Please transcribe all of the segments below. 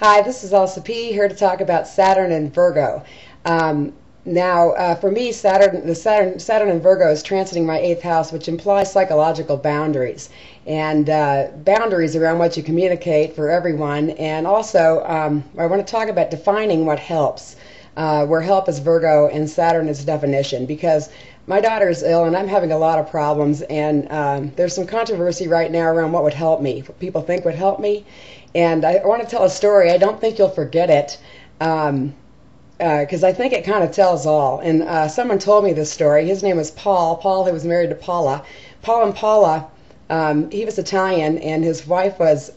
Hi, this is Elsa P. here to talk about Saturn and Virgo. For me, Saturn and Virgo is transiting my 8th house, which implies psychological boundaries and boundaries around what you communicate for everyone. And also, I want to talk about defining what helps, where help is Virgo and Saturn is definition, because my daughter is ill and I'm having a lot of problems, and there's some controversy right now around what would help me, what people think would help me. And I want to tell a story. I don't think you'll forget it, because I think it kind of tells all. And someone told me this story. His name was Paul. Paul, who was married to Paula. Paul and Paula, he was Italian, and his wife was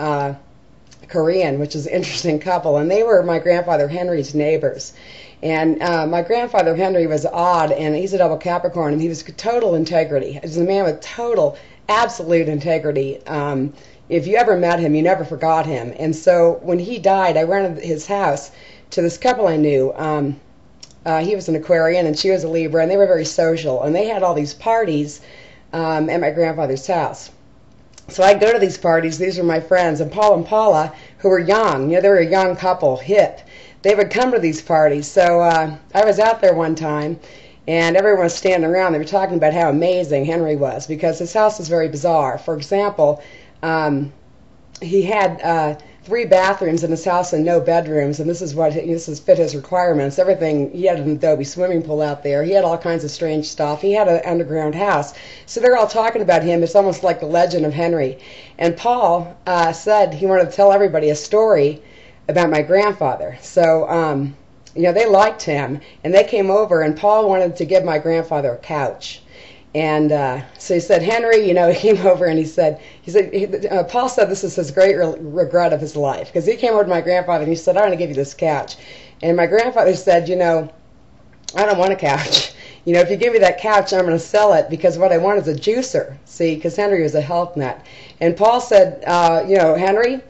Korean, which is an interesting couple. And they were my grandfather Henry's neighbors. And my grandfather Henry was odd, and he's a double Capricorn, and he was total integrity. He was a man with total, absolute integrity. If you ever met him, you never forgot him. And so when he died, I rented his house to this couple I knew. He was an Aquarian and she was a Libra, and they were very social. And they had all these parties at my grandfather's house. So I'd go to these parties. These were my friends. And Paul and Paula, who were young, they were a young couple, hip. They would come to these parties. So I was out there one time, and everyone was standing around. They were talking about how amazing Henry was, because his house was very bizarre. For example, he had 3 bathrooms in his house and no bedrooms, and this is fit his requirements. Everything, he had an adobe swimming pool out there. He had all kinds of strange stuff. He had an underground house. So they're all talking about him. It's almost like the legend of Henry. And Paul said he wanted to tell everybody a story about my grandfather. So, they liked him, and they came over, and Paul wanted to give my grandfather a couch. And so he said, Henry, he came over and he said, Paul said this is his great regret of his life, because he came over to my grandfather and he said, I want to give you this couch. And my grandfather said, I don't want a couch. If you give me that couch, I'm going to sell it, because what I want is a juicer. See, because Henry was a health nut. And Paul said, Henry,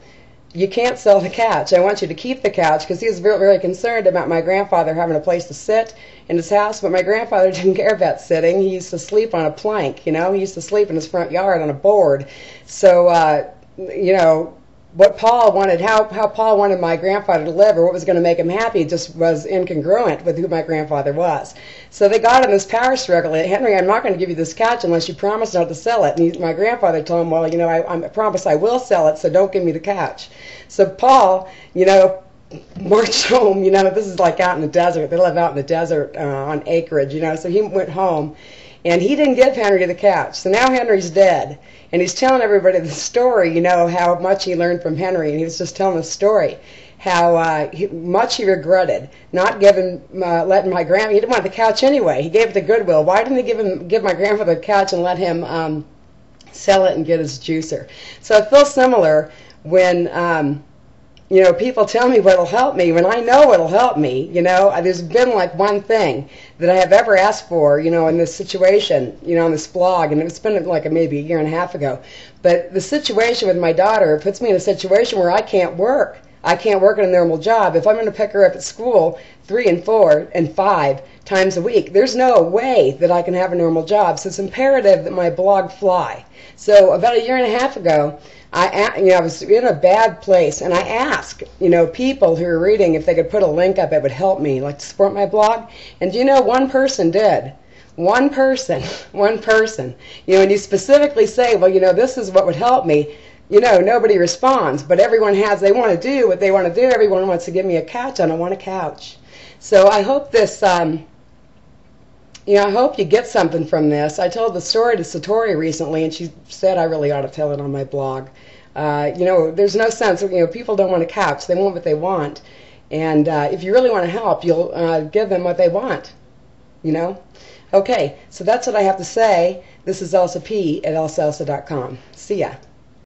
you can't sell the couch. I want you to keep the couch, because he was very, very concerned about my grandfather having a place to sit in his house. But my grandfather didn't care about sitting. He used to sleep on a plank, He used to sleep in his front yard on a board. So, what Paul wanted, how Paul wanted my grandfather to live, or what was going to make him happy, just was incongruent with who my grandfather was. So they got in this power struggle. Henry, I'm not going to give you this couch unless you promise not to sell it. And my grandfather told him, well, I promise I will sell it, so don't give me the couch. So Paul, marched home. This is like out in the desert. They live out in the desert on acreage, So he went home, and he didn't give Henry the couch. So now Henry's dead. And he's telling everybody the story, how much he learned from Henry. And he was just telling the story, how much he regretted not letting my grandma. He didn't want the couch anyway. He gave it to Goodwill. Why didn't he give my grandfather the couch and let him sell it and get his juicer? So it feels similar when people tell me what'll help me, when I know what'll help me. There's been like one thing that I have ever asked for, in this situation, on this blog, and it's been like maybe a year and a half ago. But the situation with my daughter puts me in a situation where I can't work. I can't work in a normal job. If I'm going to pick her up at school 3 and 4 and 5 times a week, there's no way that I can have a normal job. So it's imperative that my blog fly. So about a year and a half ago, I was in a bad place, and I asked, people who were reading if they could put a link up that would help me, like to support my blog. And one person did. One person. And you specifically say, well, this is what would help me. Nobody responds, but everyone they want to do what they want to do. Everyone wants to give me a couch. I don't want a couch. So I hope this, I hope you get something from this. I told the story to Satori recently, and she said I really ought to tell it on my blog. There's no sense, people don't want a couch. They want what they want. And if you really want to help, you'll give them what they want, Okay, so that's what I have to say. This is Elsa P. at elsaelsa.com. See ya.